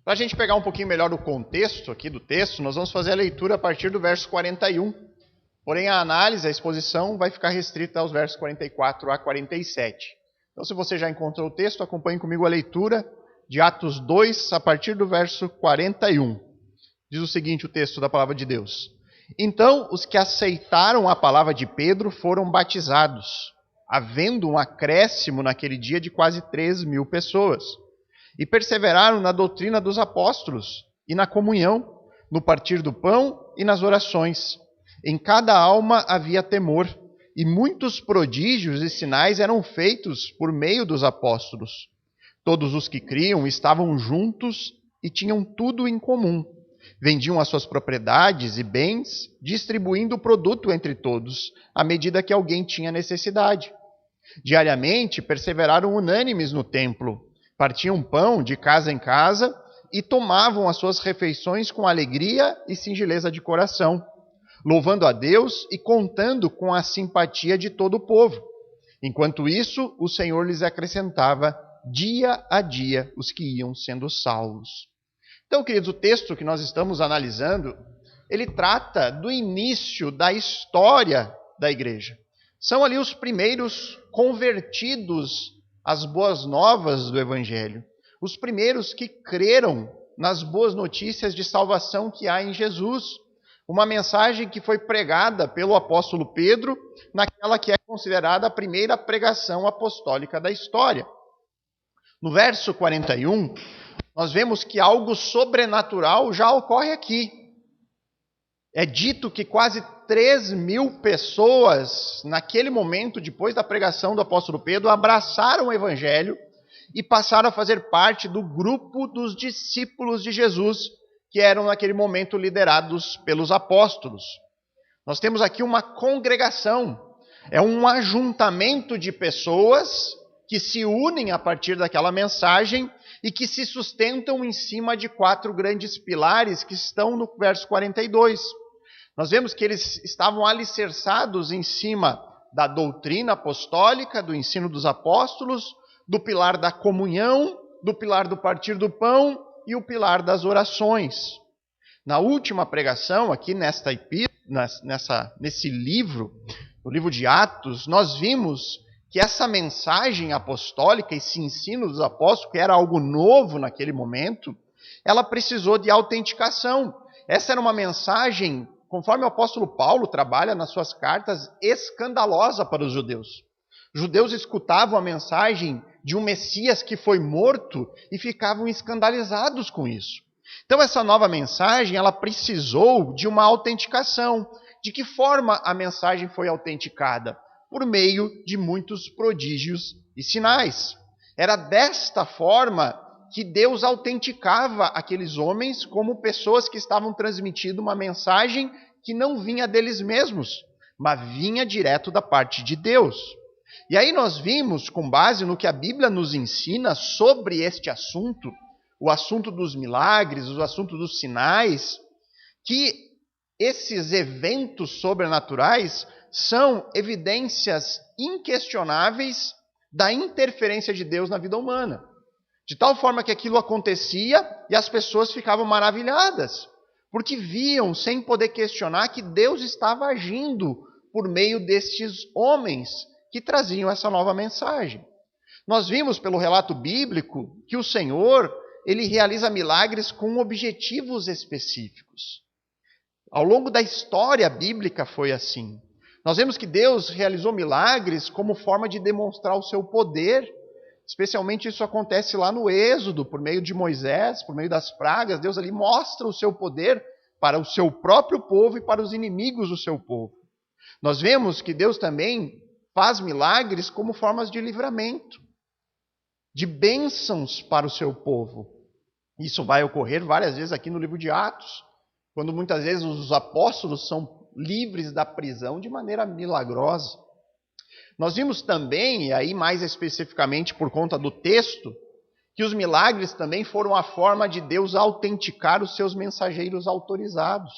Para a gente pegar um pouquinho melhor o contexto aqui do texto, nós vamos fazer a leitura a partir do verso 41. Porém, a análise, a exposição, vai ficar restrita aos versos 44 a 47. Então, se você já encontrou o texto, acompanhe comigo a leitura de Atos 2, a partir do verso 41. Diz o seguinte, o texto da palavra de Deus. Então, os que aceitaram a palavra de Pedro foram batizados, havendo um acréscimo naquele dia de quase 3.000 pessoas. E perseveraram na doutrina dos apóstolos, e na comunhão, no partir do pão e nas orações. Em cada alma havia temor, e muitos prodígios e sinais eram feitos por meio dos apóstolos. Todos os que criam estavam juntos e tinham tudo em comum. Vendiam as suas propriedades e bens, distribuindo o produto entre todos, à medida que alguém tinha necessidade. Diariamente perseveraram unânimes no templo, partiam pão de casa em casa e tomavam as suas refeições com alegria e singeleza de coração, louvando a Deus e contando com a simpatia de todo o povo. Enquanto isso, o Senhor lhes acrescentava dia a dia os que iam sendo salvos. Então, queridos, o texto que nós estamos analisando, ele trata do início da história da igreja. São ali os primeiros convertidos às boas novas do Evangelho. Os primeiros que creram nas boas notícias de salvação que há em Jesus. Uma mensagem que foi pregada pelo apóstolo Pedro naquela que é considerada a primeira pregação apostólica da história. No verso 41, nós vemos que algo sobrenatural já ocorre aqui. É dito que quase 3.000 pessoas, naquele momento, depois da pregação do apóstolo Pedro, abraçaram o evangelho e passaram a fazer parte do grupo dos discípulos de Jesus, que eram naquele momento liderados pelos apóstolos. Nós temos aqui uma congregação, é um ajuntamento de pessoas que se unem a partir daquela mensagem e que se sustentam em cima de 4 grandes pilares que estão no verso 42. Nós vemos que eles estavam alicerçados em cima da doutrina apostólica, do ensino dos apóstolos, do pilar da comunhão, do pilar do partir do pão e o pilar das orações. Na última pregação, aqui nesse livro, o livro de Atos, nós vimos que essa mensagem apostólica, esse ensino dos apóstolos, que era algo novo naquele momento, ela precisou de autenticação. Essa era uma mensagem, conforme o apóstolo Paulo trabalha nas suas cartas, escandalosa para os judeus. Os judeus escutavam a mensagem de um Messias que foi morto e ficavam escandalizados com isso. Então essa nova mensagem, ela precisou de uma autenticação. De que forma a mensagem foi autenticada? Por meio de muitos prodígios e sinais. Era desta forma que Deus autenticava aqueles homens como pessoas que estavam transmitindo uma mensagem que não vinha deles mesmos, mas vinha direto da parte de Deus. E aí nós vimos, com base no que a Bíblia nos ensina sobre este assunto, o assunto dos milagres, o assunto dos sinais, que esses eventos sobrenaturais são evidências inquestionáveis da interferência de Deus na vida humana. De tal forma que aquilo acontecia e as pessoas ficavam maravilhadas, porque viam, sem poder questionar, que Deus estava agindo por meio destes homens que traziam essa nova mensagem. Nós vimos pelo relato bíblico que o Senhor, ele realiza milagres com objetivos específicos. Ao longo da história bíblica foi assim. Nós vemos que Deus realizou milagres como forma de demonstrar o seu poder. Especialmente isso acontece lá no Êxodo, por meio de Moisés, por meio das pragas. Deus ali mostra o seu poder para o seu próprio povo e para os inimigos do seu povo. Nós vemos que Deus também faz milagres como formas de livramento, de bênçãos para o seu povo. Isso vai ocorrer várias vezes aqui no livro de Atos, quando muitas vezes os apóstolos são livres da prisão de maneira milagrosa. Nós vimos também, e aí mais especificamente por conta do texto, que os milagres também foram a forma de Deus autenticar os seus mensageiros autorizados.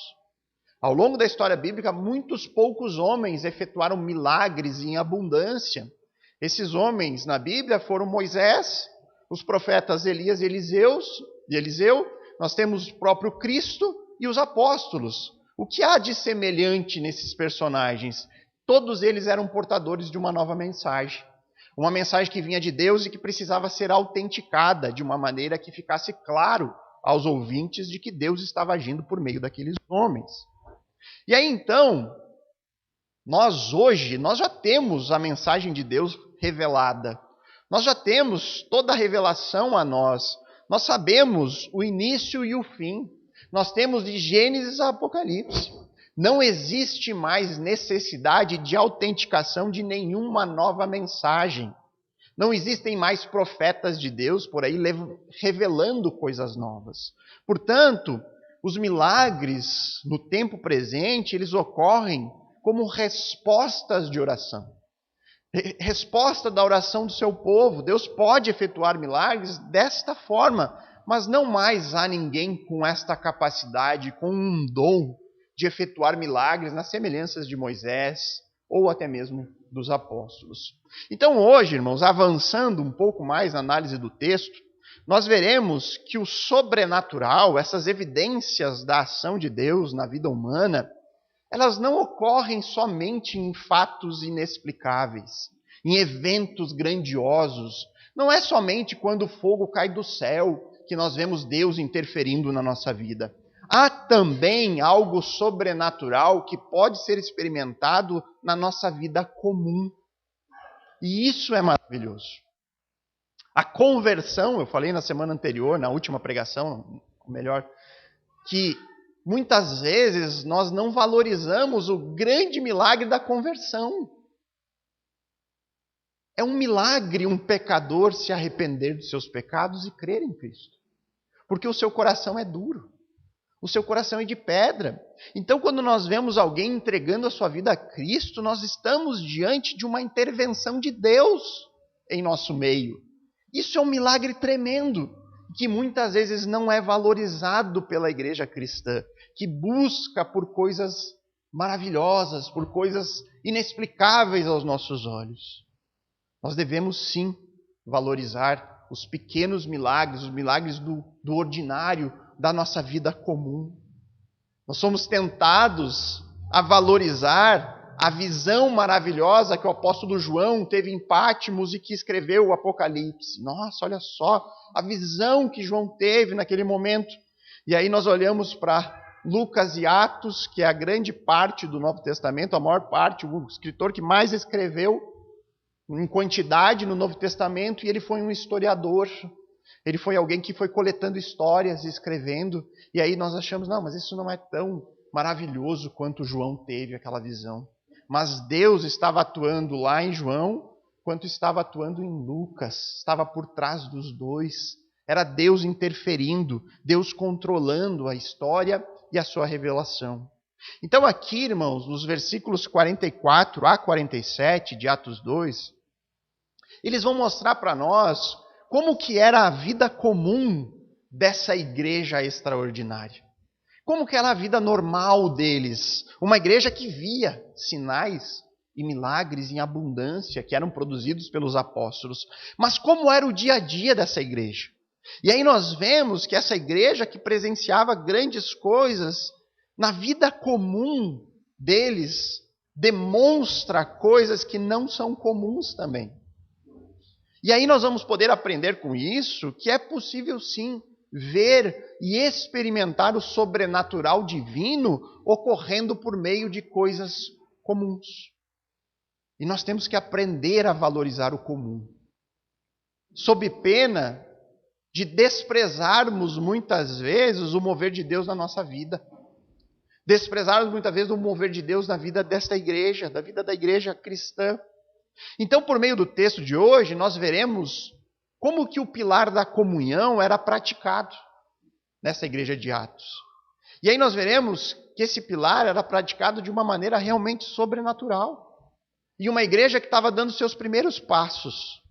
Ao longo da história bíblica, muitos poucos homens efetuaram milagres em abundância. Esses homens na Bíblia foram Moisés, os profetas Elias e Eliseu, nós temos o próprio Cristo e os apóstolos. O que há de semelhante nesses personagens? Todos eles eram portadores de uma nova mensagem. Uma mensagem que vinha de Deus e que precisava ser autenticada de uma maneira que ficasse claro aos ouvintes de que Deus estava agindo por meio daqueles homens. E aí então, nós já temos a mensagem de Deus revelada. Nós já temos toda a revelação a nós. Nós sabemos o início e o fim. Nós temos de Gênesis a Apocalipse. Não existe mais necessidade de autenticação de nenhuma nova mensagem. Não existem mais profetas de Deus por aí revelando coisas novas. Portanto, os milagres no tempo presente, eles ocorrem como respostas de oração. Resposta da oração do seu povo. Deus pode efetuar milagres desta forma, mas não mais há ninguém com esta capacidade, com um dom de efetuar milagres nas semelhanças de Moisés ou até mesmo dos apóstolos. Então hoje, irmãos, avançando um pouco mais na análise do texto, nós veremos que o sobrenatural, essas evidências da ação de Deus na vida humana, elas não ocorrem somente em fatos inexplicáveis, em eventos grandiosos. Não é somente quando o fogo cai do céu que nós vemos Deus interferindo na nossa vida. Há também algo sobrenatural que pode ser experimentado na nossa vida comum. E isso é maravilhoso. A conversão, eu falei na semana anterior, na última pregação, melhor, que muitas vezes nós não valorizamos o grande milagre da conversão. É um milagre um pecador se arrepender dos seus pecados e crer em Cristo. Porque o seu coração é duro. O seu coração é de pedra. Então, quando nós vemos alguém entregando a sua vida a Cristo, nós estamos diante de uma intervenção de Deus em nosso meio. Isso é um milagre tremendo, que muitas vezes não é valorizado pela igreja cristã, que busca por coisas maravilhosas, por coisas inexplicáveis aos nossos olhos. Nós devemos sim valorizar os pequenos milagres, os milagres do ordinário, da nossa vida comum. Nós somos tentados a valorizar a visão maravilhosa que o apóstolo João teve em Patmos e que escreveu o Apocalipse. Nossa, olha só a visão que João teve naquele momento. E aí nós olhamos para Lucas e Atos, que é a grande parte do Novo Testamento, a maior parte, o escritor que mais escreveu em quantidade no Novo Testamento, e ele foi um historiador. Ele foi alguém que foi coletando histórias e escrevendo, e aí nós achamos, não, mas isso não é tão maravilhoso quanto João teve aquela visão. Mas Deus estava atuando lá em João, quanto estava atuando em Lucas, estava por trás dos dois. Era Deus interferindo, Deus controlando a história e a sua revelação. Então aqui, irmãos, nos versículos 44 a 47 de Atos 2, eles vão mostrar para nós como que era a vida comum dessa igreja extraordinária. Como que era a vida normal deles. Uma igreja que via sinais e milagres em abundância que eram produzidos pelos apóstolos. Mas como era o dia a dia dessa igreja? E aí nós vemos que essa igreja que presenciava grandes coisas, na vida comum deles, demonstra coisas que não são comuns também. E aí nós vamos poder aprender com isso que é possível sim ver e experimentar o sobrenatural divino ocorrendo por meio de coisas comuns. E nós temos que aprender a valorizar o comum, sob pena de desprezarmos muitas vezes o mover de Deus na nossa vida. Desprezarmos muitas vezes o mover de Deus na vida desta igreja, da vida da igreja cristã. Então, por meio do texto de hoje, nós veremos como que o pilar da comunhão era praticado nessa igreja de Atos. E aí nós veremos que esse pilar era praticado de uma maneira realmente sobrenatural. E uma igreja que estava dando seus primeiros passos.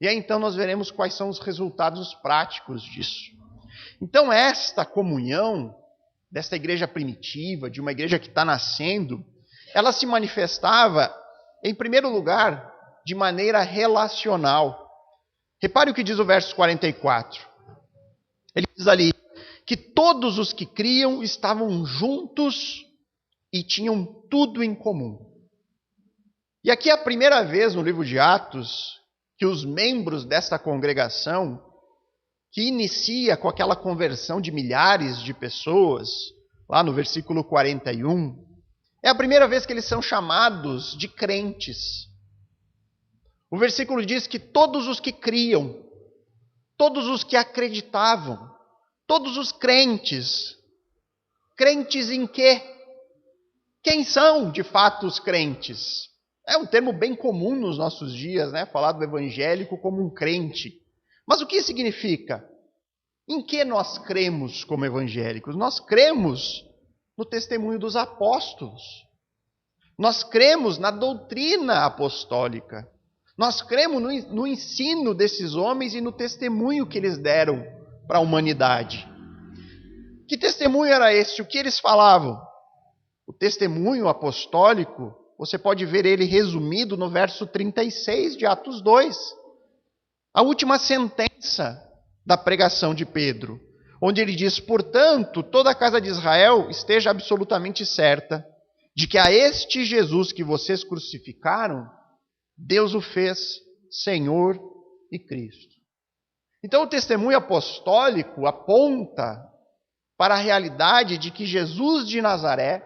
E aí então nós veremos quais são os resultados práticos disso. Então esta comunhão desta igreja primitiva, de uma igreja que está nascendo, ela se manifestava, em primeiro lugar, de maneira relacional. Repare o que diz o verso 44. Ele diz ali: que todos os que criam estavam juntos e tinham tudo em comum. E aqui é a primeira vez no livro de Atos que os membros dessa congregação, que inicia com aquela conversão de milhares de pessoas, lá no versículo 41, é a primeira vez que eles são chamados de crentes. O versículo diz que todos os que criam, todos os que acreditavam, todos os crentes. Crentes em quê? Quem são, de fato, os crentes? É um termo bem comum nos nossos dias, né? Falar do evangélico como um crente. Mas o que significa? Em que nós cremos como evangélicos? Nós cremos no testemunho dos apóstolos. Nós cremos na doutrina apostólica. Nós cremos no ensino desses homens e no testemunho que eles deram para a humanidade. Que testemunho era esse? O que eles falavam? O testemunho apostólico, você pode ver ele resumido no verso 36 de Atos 2. A última sentença da pregação de Pedro, onde ele diz: portanto, toda a casa de Israel esteja absolutamente certa de que a este Jesus que vocês crucificaram, Deus o fez Senhor e Cristo. Então o testemunho apostólico aponta para a realidade de que Jesus de Nazaré,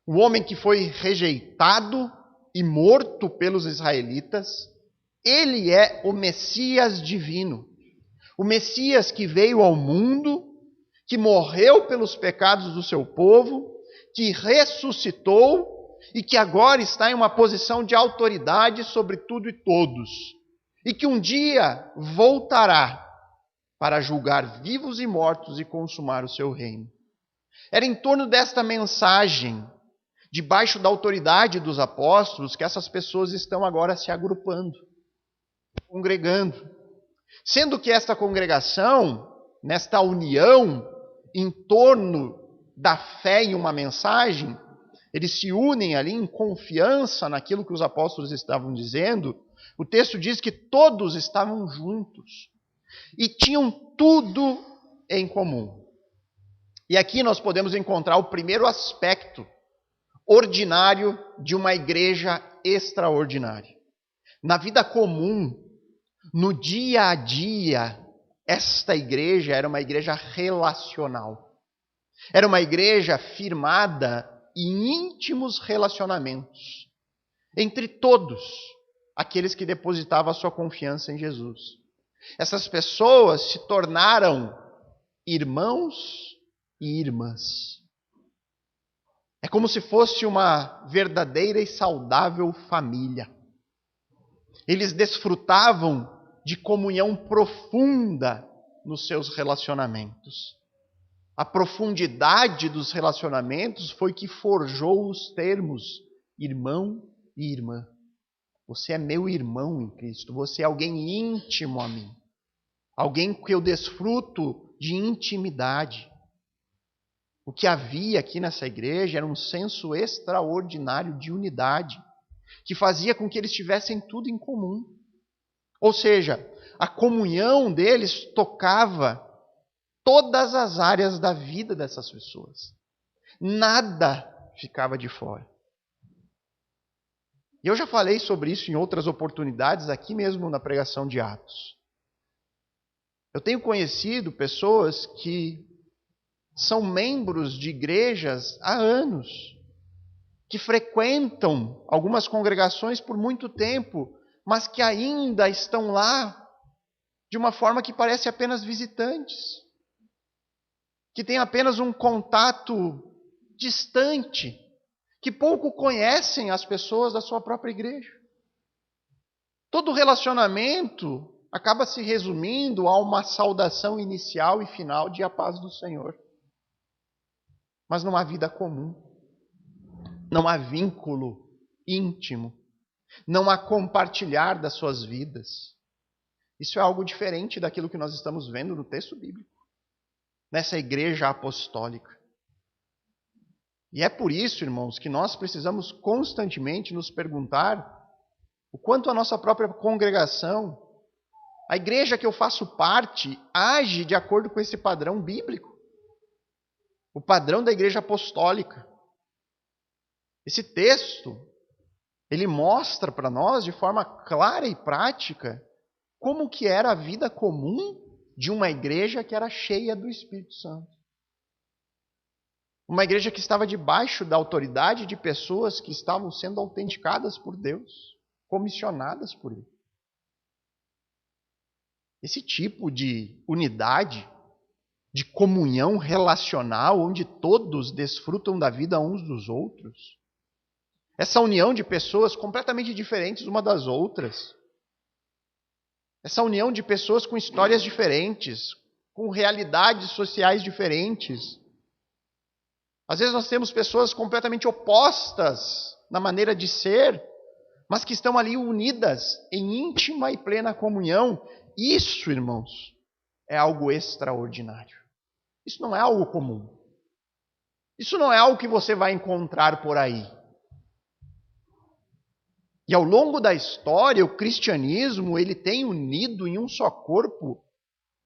o homem que foi rejeitado e morto pelos israelitas, ele é o Messias divino. O Messias que veio ao mundo, que morreu pelos pecados do seu povo, que ressuscitou e que agora está em uma posição de autoridade sobre tudo e todos. E que um dia voltará para julgar vivos e mortos e consumar o seu reino. Era em torno desta mensagem, debaixo da autoridade dos apóstolos, que essas pessoas estão agora se agrupando, congregando. Sendo que esta congregação, nesta união, em torno da fé em uma mensagem, eles se unem ali em confiança naquilo que os apóstolos estavam dizendo. O texto diz que todos estavam juntos e tinham tudo em comum. E aqui nós podemos encontrar o primeiro aspecto ordinário de uma igreja extraordinária. Na vida comum, no dia a dia, esta igreja era uma igreja relacional. Era uma igreja firmada em íntimos relacionamentos entre todos aqueles que depositavam a sua confiança em Jesus. Essas pessoas se tornaram irmãos e irmãs. É como se fosse uma verdadeira e saudável família. Eles desfrutavam de comunhão profunda nos seus relacionamentos. A profundidade dos relacionamentos foi que forjou os termos irmão e irmã. Você é meu irmão em Cristo, você é alguém íntimo a mim. Alguém que eu desfruto de intimidade. O que havia aqui nessa igreja era um senso extraordinário de unidade, que fazia com que eles tivessem tudo em comum. Ou seja, a comunhão deles tocava todas as áreas da vida dessas pessoas. Nada ficava de fora. E eu já falei sobre isso em outras oportunidades, aqui mesmo na pregação de Atos. Eu tenho conhecido pessoas que são membros de igrejas há anos, que frequentam algumas congregações por muito tempo, mas que ainda estão lá de uma forma que parece apenas visitantes, que têm apenas um contato distante, que pouco conhecem as pessoas da sua própria igreja. Todo relacionamento acaba se resumindo a uma saudação inicial e final de a paz do Senhor. Mas não há vida comum, não há vínculo íntimo, não há compartilhar das suas vidas. Isso é algo diferente daquilo que nós estamos vendo no texto bíblico, nessa igreja apostólica. E é por isso, irmãos, que nós precisamos constantemente nos perguntar o quanto a nossa própria congregação, a igreja que eu faço parte, age de acordo com esse padrão bíblico. o padrão da igreja apostólica. Esse texto, ele mostra para nós de forma clara e prática como que era a vida comum de uma igreja que era cheia do Espírito Santo. Uma igreja que estava debaixo da autoridade de pessoas que estavam sendo autenticadas por Deus, comissionadas por Ele. Esse tipo de unidade, de comunhão relacional, onde todos desfrutam da vida uns dos outros, essa união de pessoas completamente diferentes uma das outras, essa união de pessoas com histórias diferentes, com realidades sociais diferentes. Às vezes nós temos pessoas completamente opostas na maneira de ser, mas que estão ali unidas em íntima e plena comunhão. Isso, irmãos, é algo extraordinário. Isso não é algo comum. Isso não é algo que você vai encontrar por aí. E ao longo da história, o cristianismo ele tem unido em um só corpo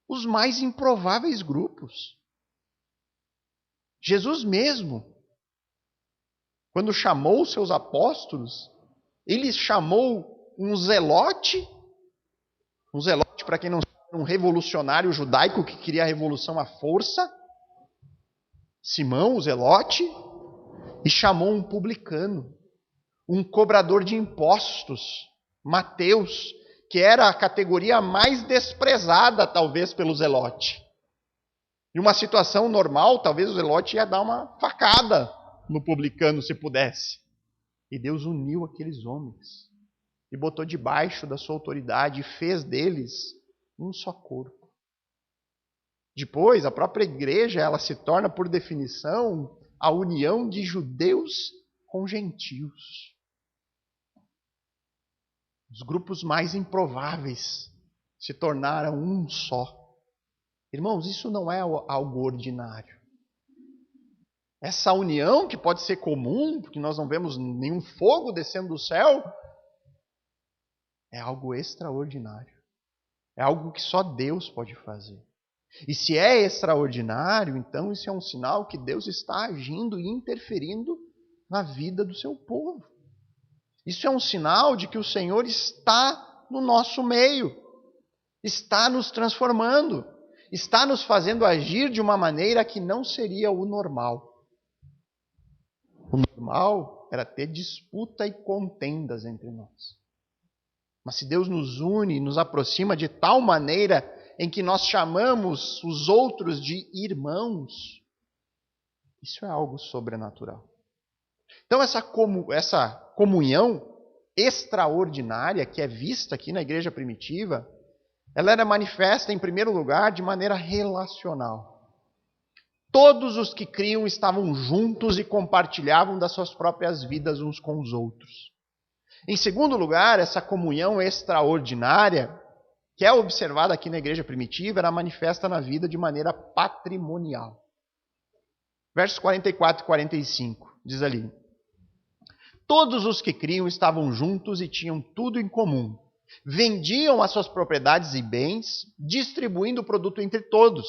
os mais improváveis grupos. Jesus mesmo, quando chamou os seus apóstolos, ele chamou um zelote, para quem não sabe, um revolucionário judaico que queria a revolução à força, Simão, o zelote, e chamou um publicano, um cobrador de impostos, Mateus, que era a categoria mais desprezada, talvez, pelo zelote. Em uma situação normal, talvez o zelote ia dar uma facada no publicano, se pudesse. E Deus uniu aqueles homens e botou debaixo da sua autoridade e fez deles um só corpo. Depois, a própria igreja, ela se torna, por definição, a união de judeus com gentios. Os grupos mais improváveis se tornaram um só. Irmãos, isso não é algo ordinário. Essa união, que pode ser comum, porque nós não vemos nenhum fogo descendo do céu, é algo extraordinário. É algo que só Deus pode fazer. E se é extraordinário, então isso é um sinal que Deus está agindo e interferindo na vida do seu povo. Isso é um sinal de que o Senhor está no nosso meio, está nos transformando, está nos fazendo agir de uma maneira que não seria o normal. O normal era ter disputa e contendas entre nós. Mas se Deus nos une e nos aproxima de tal maneira em que nós chamamos os outros de irmãos, isso é algo sobrenatural. Então essa comunhão extraordinária que é vista aqui na igreja primitiva, ela era manifesta em primeiro lugar de maneira relacional. Todos os que criam estavam juntos e compartilhavam das suas próprias vidas uns com os outros. Em segundo lugar, essa comunhão extraordinária, que é observada aqui na igreja primitiva, era manifesta na vida de maneira patrimonial. Versos 44 e 45, diz ali: todos os que criam estavam juntos e tinham tudo em comum. Vendiam as suas propriedades e bens, distribuindo o produto entre todos,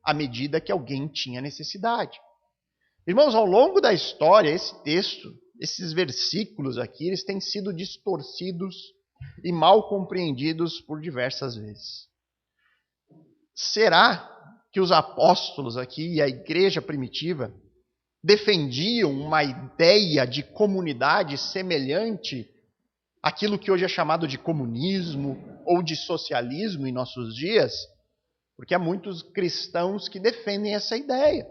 à medida que alguém tinha necessidade. Irmãos, ao longo da história, esse texto, esses versículos aqui, eles têm sido distorcidos e mal compreendidos por diversas vezes. Será que os apóstolos aqui e a igreja primitiva defendiam uma ideia de comunidade semelhante àquilo que hoje é chamado de comunismo ou de socialismo em nossos dias? Porque há muitos cristãos que defendem essa ideia.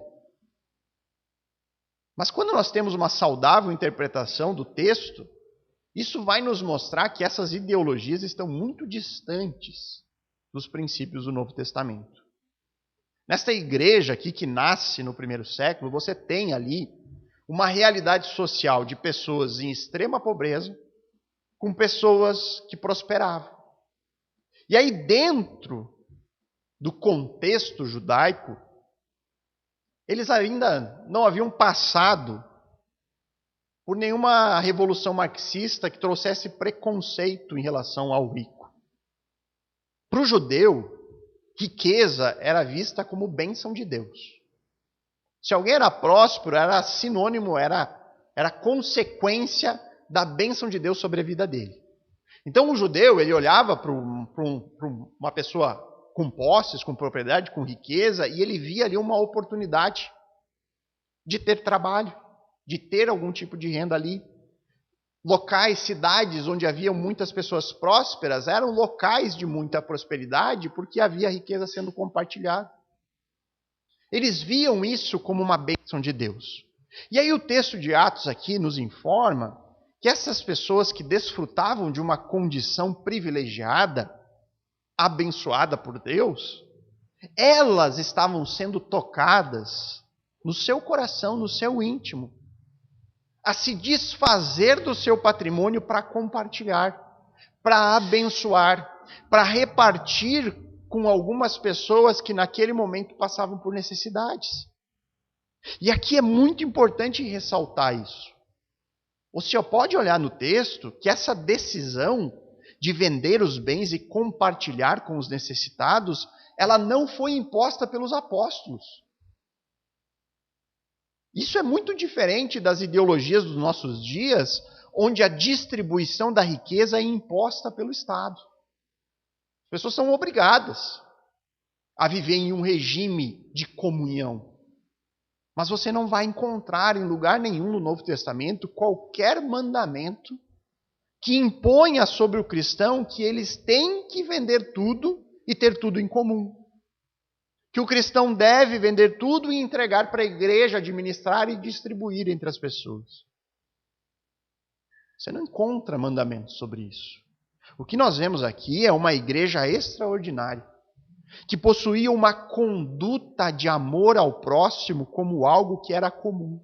Mas quando nós temos uma saudável interpretação do texto, isso vai nos mostrar que essas ideologias estão muito distantes dos princípios do Novo Testamento. Nesta igreja aqui que nasce no primeiro século, você tem ali uma realidade social de pessoas em extrema pobreza com pessoas que prosperavam. E aí dentro do contexto judaico, eles ainda não haviam passado por nenhuma revolução marxista que trouxesse preconceito em relação ao rico. Para o judeu, riqueza era vista como bênção de Deus. Se alguém era próspero, era sinônimo, era consequência da bênção de Deus sobre a vida dele. Então o judeu, ele olhava para uma pessoa com posses, com propriedade, com riqueza, e ele via ali uma oportunidade de ter trabalho, de ter algum tipo de renda ali. Locais, cidades onde havia muitas pessoas prósperas, eram locais de muita prosperidade, porque havia riqueza sendo compartilhada. Eles viam isso como uma bênção de Deus. E aí o texto de Atos aqui nos informa que essas pessoas que desfrutavam de uma condição privilegiada, abençoada por Deus, elas estavam sendo tocadas no seu coração, no seu íntimo, a se desfazer do seu patrimônio para compartilhar, para abençoar, para repartir com algumas pessoas que naquele momento passavam por necessidades. E aqui é muito importante ressaltar isso. O senhor pode olhar no texto que essa decisão de vender os bens e compartilhar com os necessitados, ela não foi imposta pelos apóstolos. Isso é muito diferente das ideologias dos nossos dias, onde a distribuição da riqueza é imposta pelo Estado. As pessoas são obrigadas a viver em um regime de comunhão. Mas você não vai encontrar em lugar nenhum no Novo Testamento qualquer mandamento que imponha sobre o cristão que eles têm que vender tudo e ter tudo em comum. Que o cristão deve vender tudo e entregar para a igreja administrar e distribuir entre as pessoas. Você não encontra mandamentos sobre isso. O que nós vemos aqui é uma igreja extraordinária, que possuía uma conduta de amor ao próximo como algo que era comum,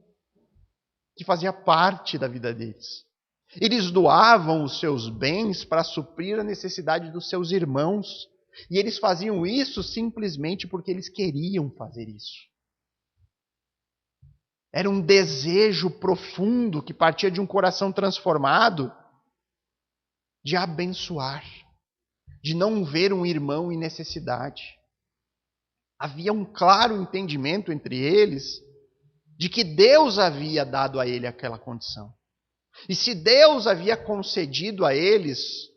que fazia parte da vida deles. Eles doavam os seus bens para suprir a necessidade dos seus irmãos, e eles faziam isso simplesmente porque eles queriam fazer isso. Era um desejo profundo que partia de um coração transformado de abençoar, de não ver um irmão em necessidade. Havia um claro entendimento entre eles de que Deus havia dado a ele aquela condição. E se Deus havia concedido a eles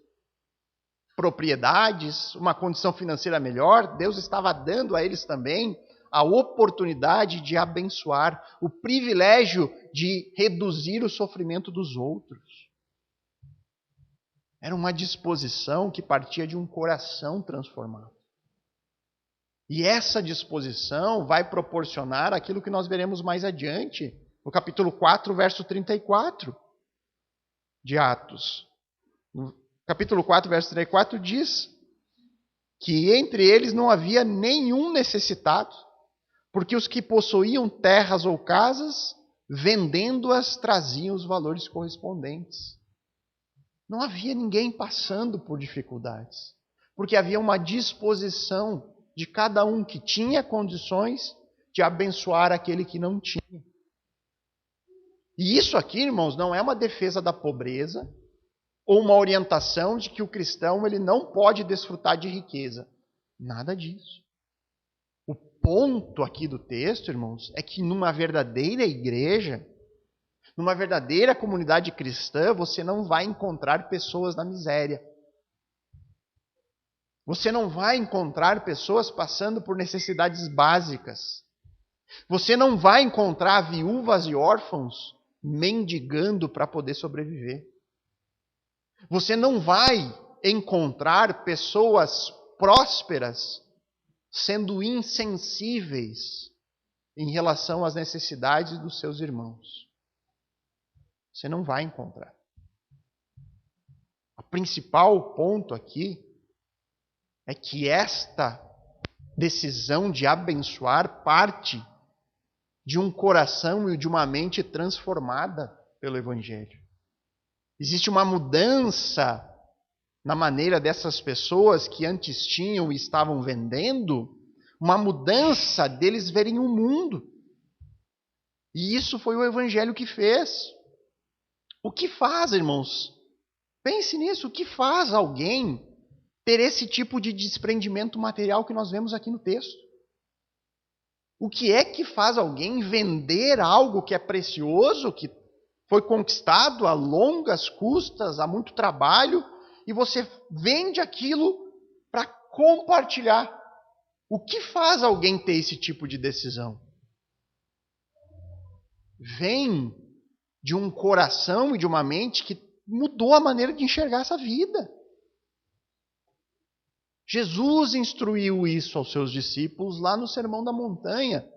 propriedades, uma condição financeira melhor, Deus estava dando a eles também a oportunidade de abençoar, o privilégio de reduzir o sofrimento dos outros. Era uma disposição que partia de um coração transformado. E essa disposição vai proporcionar aquilo que nós veremos mais adiante, no capítulo 4, verso 34 de Atos. No capítulo 4, verso 34 diz que entre eles não havia nenhum necessitado, porque os que possuíam terras ou casas, vendendo-as, traziam os valores correspondentes. Não havia ninguém passando por dificuldades, porque havia uma disposição de cada um que tinha condições de abençoar aquele que não tinha. E isso aqui, irmãos, não é uma defesa da pobreza ou uma orientação de que o cristão ele não pode desfrutar de riqueza. Nada disso. O ponto aqui do texto, irmãos, é que numa verdadeira igreja, numa verdadeira comunidade cristã, você não vai encontrar pessoas na miséria. Você não vai encontrar pessoas passando por necessidades básicas. Você não vai encontrar viúvas e órfãos mendigando para poder sobreviver. Você não vai encontrar pessoas prósperas sendo insensíveis em relação às necessidades dos seus irmãos. Você não vai encontrar. O principal ponto aqui é que esta decisão de abençoar parte de um coração e de uma mente transformada pelo Evangelho. Existe uma mudança na maneira dessas pessoas que antes tinham e estavam vendendo, uma mudança deles verem o mundo. E isso foi o Evangelho que fez. O que faz, irmãos? Pense nisso, o que faz alguém ter esse tipo de desprendimento material que nós vemos aqui no texto? O que é que faz alguém vender algo que é precioso, que foi conquistado a longas custas, a muito trabalho, e você vende aquilo para compartilhar? O que faz alguém ter esse tipo de decisão? Vem de um coração e de uma mente que mudou a maneira de enxergar essa vida. Jesus instruiu isso aos seus discípulos lá no Sermão da Montanha.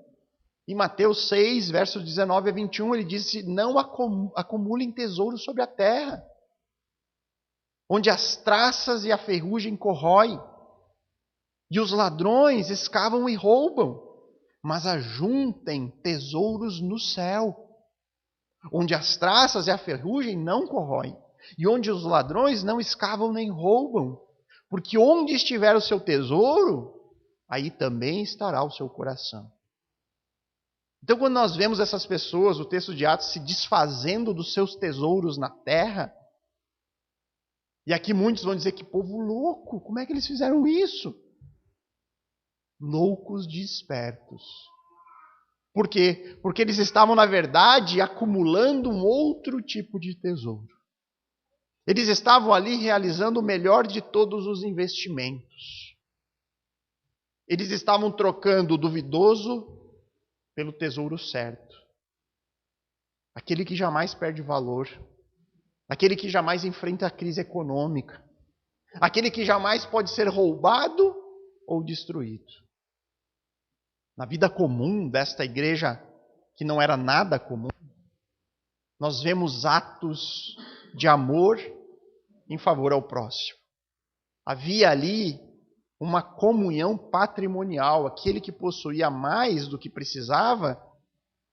Em Mateus 6, versos 19 a 21, ele disse: não acumulem tesouros sobre a terra, onde as traças e a ferrugem corroem, e os ladrões escavam e roubam, mas ajuntem tesouros no céu, onde as traças e a ferrugem não corroem, e onde os ladrões não escavam nem roubam. Porque onde estiver o seu tesouro, aí também estará o seu coração. Então, quando nós vemos essas pessoas, o texto de Atos, se desfazendo dos seus tesouros na terra, e aqui muitos vão dizer: que povo louco, como é que eles fizeram isso? Loucos de espertos. Por quê? Porque eles estavam, na verdade, acumulando um outro tipo de tesouro. Eles estavam ali realizando o melhor de todos os investimentos. Eles estavam trocando o duvidoso pelo tesouro certo. Aquele que jamais perde valor. Aquele que jamais enfrenta a crise econômica. Aquele que jamais pode ser roubado ou destruído. Na vida comum desta igreja, que não era nada comum, nós vemos atos de amor em favor ao próximo. Havia ali uma comunhão patrimonial. Aquele que possuía mais do que precisava,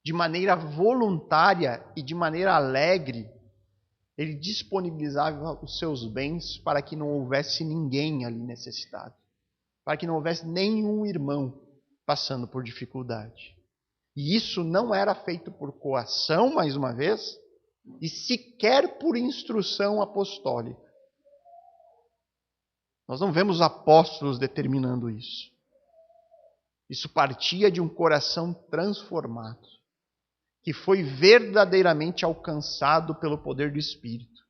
de maneira voluntária e de maneira alegre, ele disponibilizava os seus bens para que não houvesse ninguém ali necessitado, para que não houvesse nenhum irmão passando por dificuldade. E isso não era feito por coação, mais uma vez, e sequer por instrução apostólica. Nós não vemos apóstolos determinando isso. Isso partia de um coração transformado, que foi verdadeiramente alcançado pelo poder do Espírito,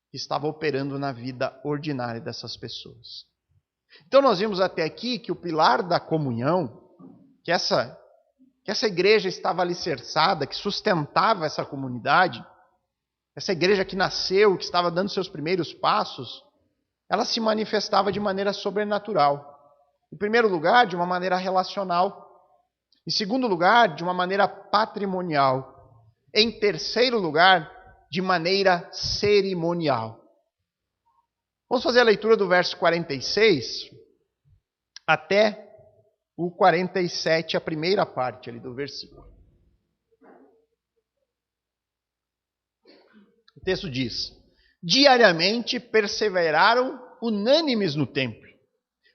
que estava operando na vida ordinária dessas pessoas. Então nós vimos até aqui que o pilar da comunhão, que essa igreja estava alicerçada, que sustentava essa comunidade, essa igreja que nasceu, que estava dando seus primeiros passos, ela se manifestava de maneira sobrenatural. Em primeiro lugar, de uma maneira relacional. Em segundo lugar, de uma maneira patrimonial. Em terceiro lugar, de maneira cerimonial. Vamos fazer a leitura do verso 46 até o 47, a primeira parte ali do versículo. O texto diz: diariamente perseveraram unânimes no templo,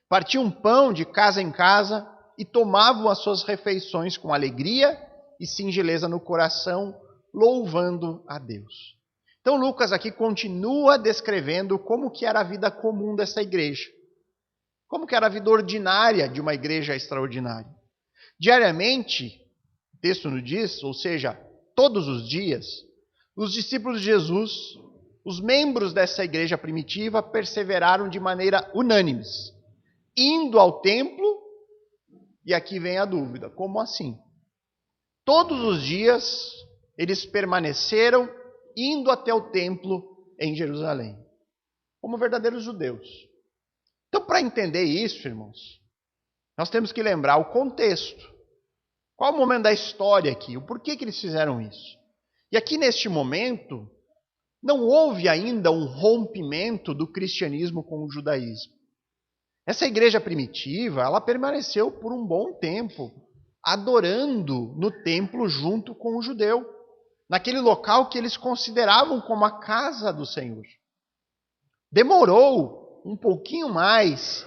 partiam pão de casa em casa e tomavam as suas refeições com alegria e singeleza no coração, louvando a Deus. Então Lucas aqui continua descrevendo como que era a vida comum dessa igreja. Como que era a vida ordinária de uma igreja extraordinária. Diariamente, o texto nos diz, ou seja, todos os dias, os discípulos de Jesus, os membros dessa igreja primitiva, perseveraram de maneira unânime, indo ao templo, e aqui vem a dúvida, como assim? Todos os dias eles permaneceram indo até o templo em Jerusalém, como verdadeiros judeus. Então, para entender isso, irmãos, nós temos que lembrar o contexto. Qual é o momento da história aqui? O porquê que eles fizeram isso? E aqui neste momento, não houve ainda um rompimento do cristianismo com o judaísmo. Essa igreja primitiva, ela permaneceu por um bom tempo, adorando no templo junto com o judeu, naquele local que eles consideravam como a casa do Senhor. Demorou um pouquinho mais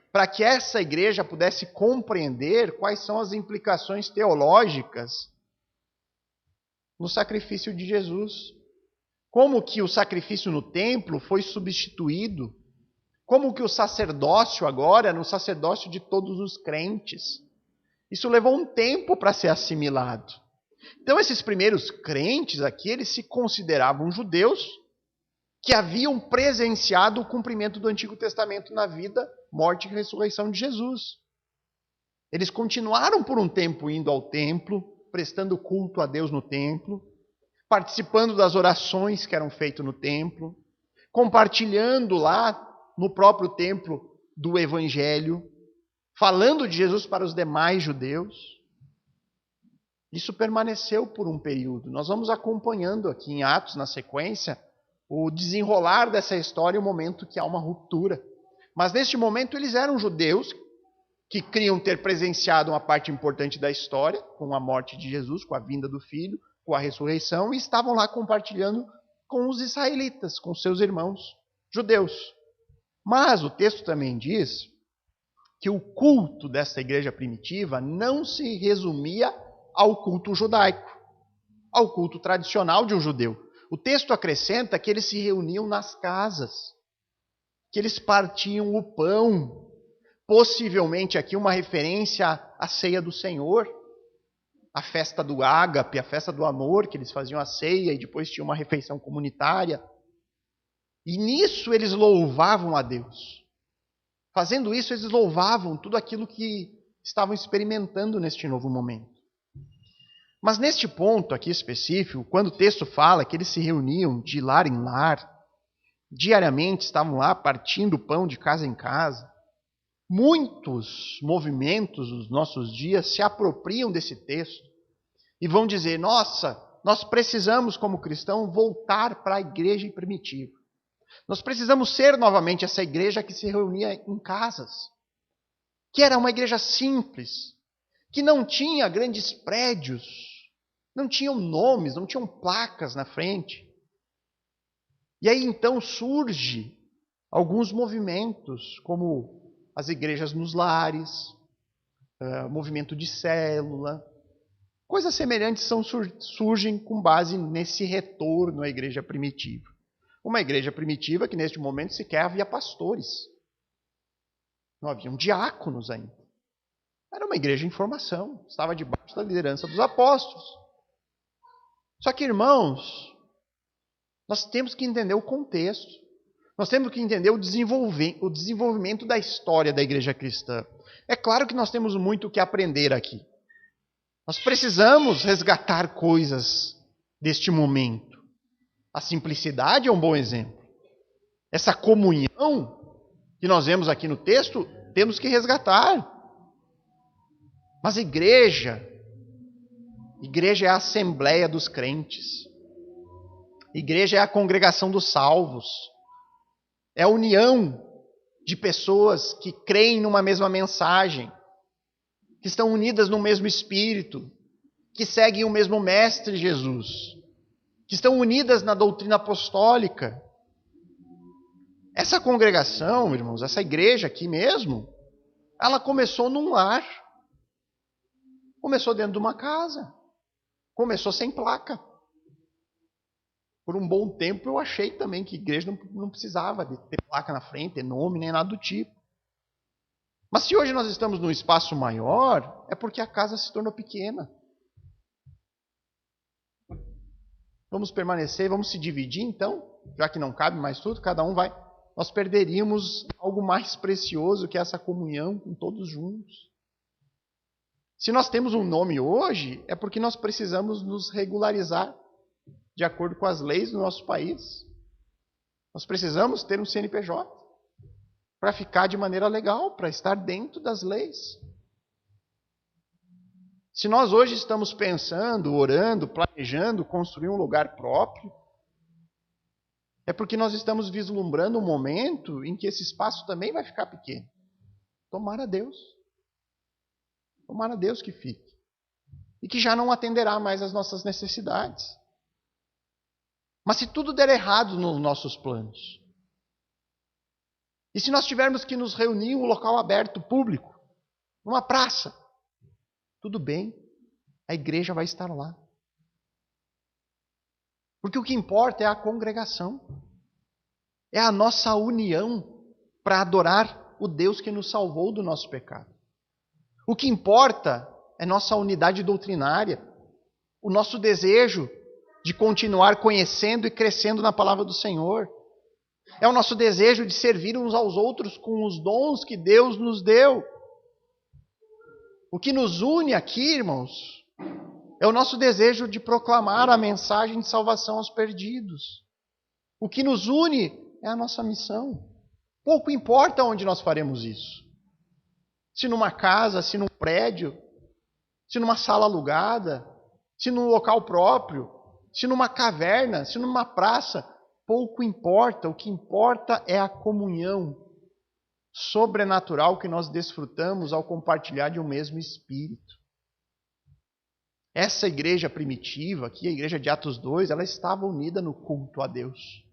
para que essa igreja pudesse compreender quais são as implicações teológicas no sacrifício de Jesus. Como que o sacrifício no templo foi substituído, como que o sacerdócio agora era no sacerdócio de todos os crentes. Isso levou um tempo para ser assimilado. Então, esses primeiros crentes aqui, eles se consideravam judeus que haviam presenciado o cumprimento do Antigo Testamento na vida, morte e ressurreição de Jesus. Eles continuaram por um tempo indo ao templo, prestando culto a Deus no templo, participando das orações que eram feitas no templo, compartilhando lá no próprio templo do Evangelho, falando de Jesus para os demais judeus. Isso permaneceu por um período. Nós vamos acompanhando aqui em Atos, na sequência, o desenrolar dessa história e o momento que há uma ruptura. Mas neste momento eles eram judeus que criam ter presenciado uma parte importante da história, com a morte de Jesus, com a vinda do Filho, com a ressurreição, e estavam lá compartilhando com os israelitas, com seus irmãos judeus. Mas o texto também diz que o culto dessa igreja primitiva não se resumia ao culto judaico, ao culto tradicional de um judeu. O texto acrescenta que eles se reuniam nas casas, que eles partiam o pão, possivelmente aqui uma referência à ceia do Senhor, a festa do ágape, a festa do amor, que eles faziam a ceia e depois tinha uma refeição comunitária. E nisso eles louvavam a Deus. Fazendo isso, eles louvavam tudo aquilo que estavam experimentando neste novo momento. Mas neste ponto aqui específico, quando o texto fala que eles se reuniam de lar em lar, diariamente estavam lá partindo pão de casa em casa, muitos movimentos dos nossos dias se apropriam desse texto e vão dizer, nossa, nós precisamos como cristãos voltar para a igreja primitiva. Nós precisamos ser novamente essa igreja que se reunia em casas, que era uma igreja simples, que não tinha grandes prédios, não tinham nomes, não tinham placas na frente. E aí então surge alguns movimentos, como as igrejas nos lares, movimento de célula, coisas semelhantes surgem com base nesse retorno à igreja primitiva. Uma igreja primitiva que neste momento sequer havia pastores. Não haviam diáconos ainda. Era uma igreja em formação, estava debaixo da liderança dos apóstolos. Só que, irmãos, nós temos que entender o contexto. Nós temos que entender o desenvolvimento da história da igreja cristã. É claro que nós temos muito o que aprender aqui. Nós precisamos resgatar coisas deste momento. A simplicidade é um bom exemplo. Essa comunhão que nós vemos aqui no texto, temos que resgatar. Mas igreja é a assembleia dos crentes. Igreja é a congregação dos salvos. É a união de pessoas que creem numa mesma mensagem, que estão unidas no mesmo espírito, que seguem o mesmo mestre Jesus, que estão unidas na doutrina apostólica. Essa congregação, irmãos, essa igreja aqui mesmo, ela começou num lar. Começou dentro de uma casa. Começou sem placa. Por um bom tempo eu achei também que a igreja não precisava de ter placa na frente, ter nome, nem nada do tipo. Mas se hoje nós estamos num espaço maior, é porque a casa se tornou pequena. Vamos permanecer, vamos se dividir então, já que não cabe mais tudo, cada um vai. Nós perderíamos algo mais precioso que essa comunhão com todos juntos. Se nós temos um nome hoje, é porque nós precisamos nos regularizar de acordo com as leis do nosso país. Nós precisamos ter um CNPJ para ficar de maneira legal, para estar dentro das leis. Se nós hoje estamos pensando, orando, planejando construir um lugar próprio, é porque nós estamos vislumbrando um momento em que esse espaço também vai ficar pequeno. Tomara a Deus. Tomara a Deus que fique. E que já não atenderá mais às nossas necessidades. Mas se tudo der errado nos nossos planos, e se nós tivermos que nos reunir em um local aberto, público, numa praça, tudo bem, a igreja vai estar lá. Porque o que importa é a congregação, é a nossa união para adorar o Deus que nos salvou do nosso pecado. O que importa é nossa unidade doutrinária, o nosso desejo de continuar conhecendo e crescendo na palavra do Senhor. É o nosso desejo de servir uns aos outros com os dons que Deus nos deu. O que nos une aqui, irmãos, é o nosso desejo de proclamar a mensagem de salvação aos perdidos. O que nos une é a nossa missão. Pouco importa onde nós faremos isso. Se numa casa, se num prédio, se numa sala alugada, se num local próprio, se numa caverna, se numa praça, pouco importa. O que importa é a comunhão sobrenatural que nós desfrutamos ao compartilhar de um mesmo Espírito. Essa igreja primitiva, aqui a igreja de Atos 2, ela estava unida no culto a Deus.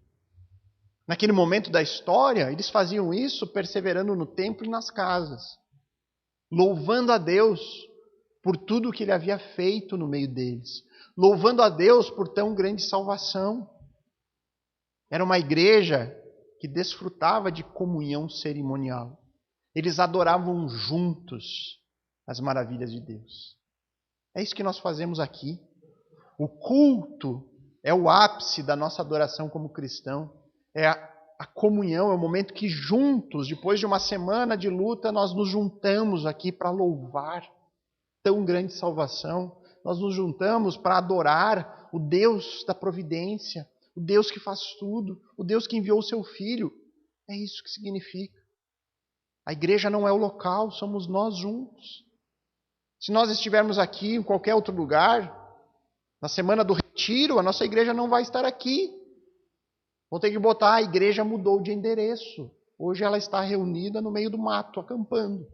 Naquele momento da história, eles faziam isso perseverando no templo e nas casas, louvando a Deus por tudo que Ele havia feito no meio deles, louvando a Deus por tão grande salvação. Era uma igreja que desfrutava de comunhão cerimonial. Eles adoravam juntos as maravilhas de Deus. É isso que nós fazemos aqui. O culto é o ápice da nossa adoração como cristão. É a comunhão, é o momento que juntos, depois de uma semana de luta, nós nos juntamos aqui para louvar tão grande salvação. Nós nos juntamos para adorar o Deus da providência, o Deus que faz tudo, o Deus que enviou o seu Filho. É isso que significa. A igreja não é o local, somos nós juntos. Se nós estivermos aqui em qualquer outro lugar, na semana do retiro, a nossa igreja não vai estar aqui. Vou ter que botar, a igreja mudou de endereço. Hoje ela está reunida no meio do mato, acampando.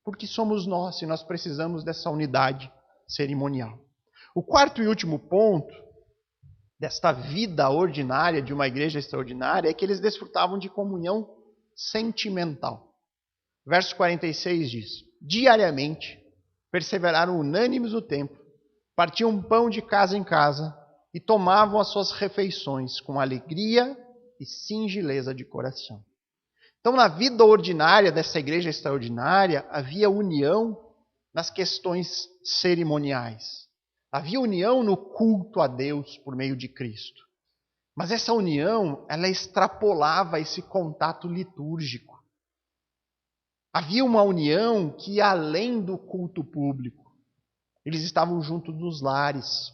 Porque somos nós e nós precisamos dessa unidade cerimonial. O quarto e último ponto desta vida ordinária de uma igreja extraordinária é que eles desfrutavam de comunhão sentimental. Verso 46 diz: diariamente perseveraram unânimes no templo, partiam pão de casa em casa e tomavam as suas refeições com alegria e singeleza de coração. Então, na vida ordinária dessa igreja extraordinária, havia união nas questões cerimoniais. Havia união no culto a Deus por meio de Cristo. Mas essa união, ela extrapolava esse contato litúrgico. Havia uma união que ia além do culto público. Eles estavam juntos nos lares.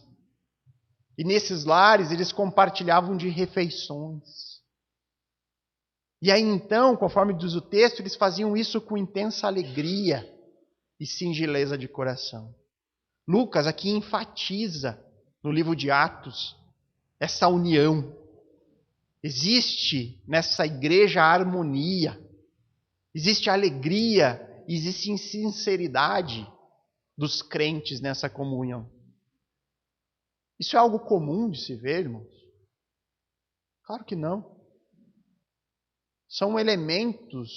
E nesses lares eles compartilhavam de refeições. E aí então, conforme diz o texto, eles faziam isso com intensa alegria e singeleza de coração. Lucas aqui enfatiza no livro de Atos essa união. Existe nessa igreja harmonia, existe alegria, existe sinceridade dos crentes nessa comunhão. Isso é algo comum de se ver, irmãos? Claro que não. São elementos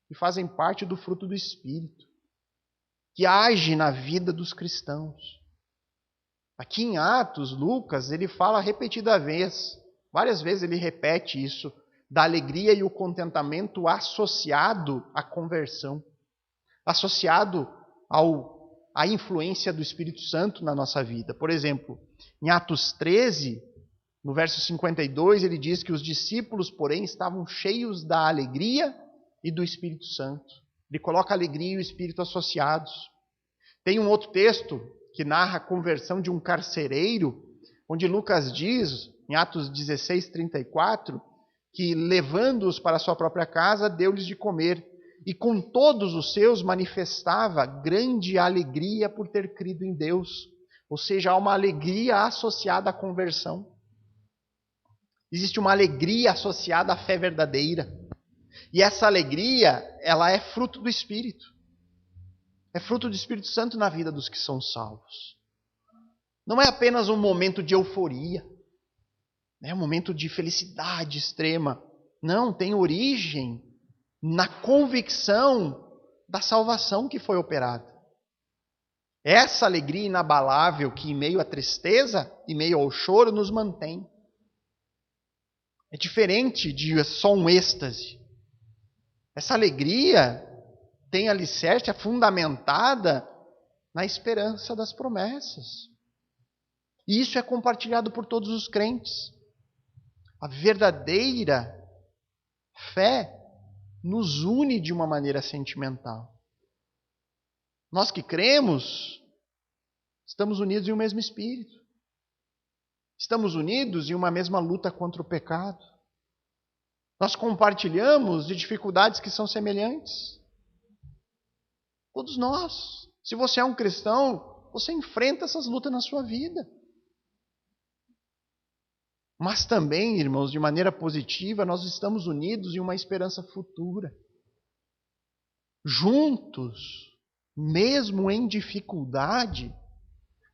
que fazem parte do fruto do Espírito, que age na vida dos cristãos. Aqui em Atos, Lucas, ele fala várias vezes ele repete isso, da alegria e o contentamento associado à conversão, associado à influência do Espírito Santo na nossa vida. Por exemplo, em Atos 13, no verso 52, ele diz que os discípulos, porém, estavam cheios da alegria e do Espírito Santo. Ele coloca a alegria e o Espírito associados. Tem um outro texto que narra a conversão de um carcereiro, onde Lucas diz, em Atos 16, 34, que levando-os para a sua própria casa, deu-lhes de comer. E com todos os seus manifestava grande alegria por ter crido em Deus. Ou seja, há uma alegria associada à conversão. Existe uma alegria associada à fé verdadeira. E essa alegria, ela é fruto do Espírito. É fruto do Espírito Santo na vida dos que são salvos. Não é apenas um momento de euforia. É um momento de felicidade extrema. Não, tem origem na convicção da salvação que foi operada. Essa alegria inabalável que em meio à tristeza, em meio ao choro, nos mantém. É diferente de só um êxtase. Essa alegria tem alicerce, é fundamentada na esperança das promessas. E isso é compartilhado por todos os crentes. A verdadeira fé nos une de uma maneira sentimental. Nós que cremos, estamos unidos em um mesmo espírito. Estamos unidos em uma mesma luta contra o pecado. Nós compartilhamos de dificuldades que são semelhantes. Todos nós. Se você é um cristão, você enfrenta essas lutas na sua vida. Mas também, irmãos, de maneira positiva, nós estamos unidos em uma esperança futura. Juntos, mesmo em dificuldade,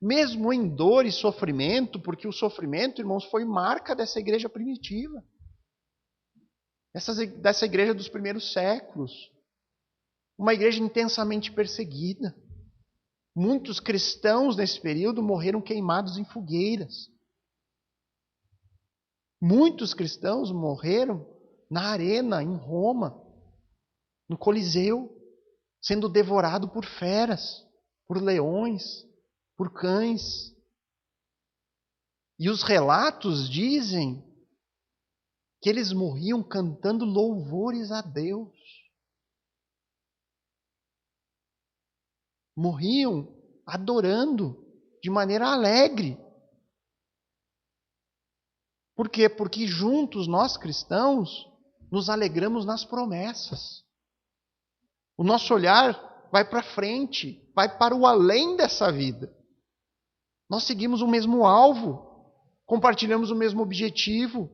mesmo em dor e sofrimento, porque o sofrimento, irmãos, foi marca dessa igreja primitiva. Dessa igreja dos primeiros séculos. Uma igreja intensamente perseguida. Muitos cristãos nesse período morreram queimados em fogueiras. Muitos cristãos morreram na arena, em Roma, no Coliseu, sendo devorado por feras, por leões, por cães. E os relatos dizem que eles morriam cantando louvores a Deus. Morriam adorando de maneira alegre. Por quê? Porque juntos nós cristãos nos alegramos nas promessas. O nosso olhar vai para frente, vai para o além dessa vida. Nós seguimos o mesmo alvo, compartilhamos o mesmo objetivo.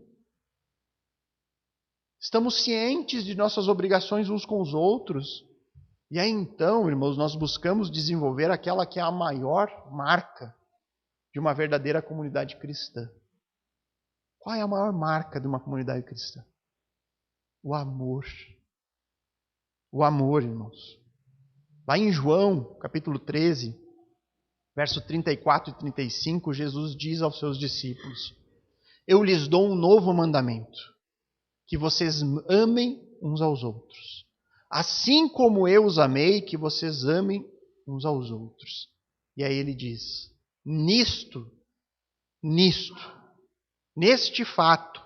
Estamos cientes de nossas obrigações uns com os outros. E aí então, irmãos, nós buscamos desenvolver aquela que é a maior marca de uma verdadeira comunidade cristã. Qual é a maior marca de uma comunidade cristã? O amor. O amor, irmãos. Lá em João, capítulo 13, verso 34 e 35, Jesus diz aos seus discípulos: Eu lhes dou um novo mandamento, que vocês amem uns aos outros. Assim como eu os amei, que vocês amem uns aos outros. E aí ele diz: neste fato,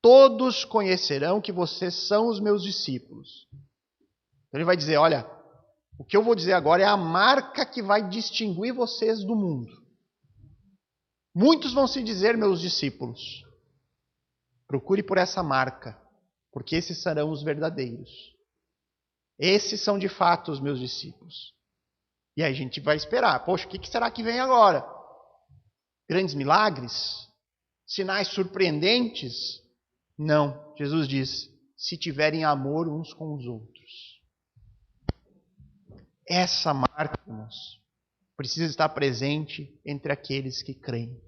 todos conhecerão que vocês são os meus discípulos. Então ele vai dizer, olha, o que eu vou dizer agora é a marca que vai distinguir vocês do mundo. Muitos vão se dizer meus discípulos. Procure por essa marca, porque esses serão os verdadeiros. Esses são de fato os meus discípulos. E aí a gente vai esperar. Poxa, o que será que vem agora? Grandes milagres? Sinais surpreendentes? Não. Jesus diz, se tiverem amor uns com os outros. Essa marca, irmãos, precisa estar presente entre aqueles que creem.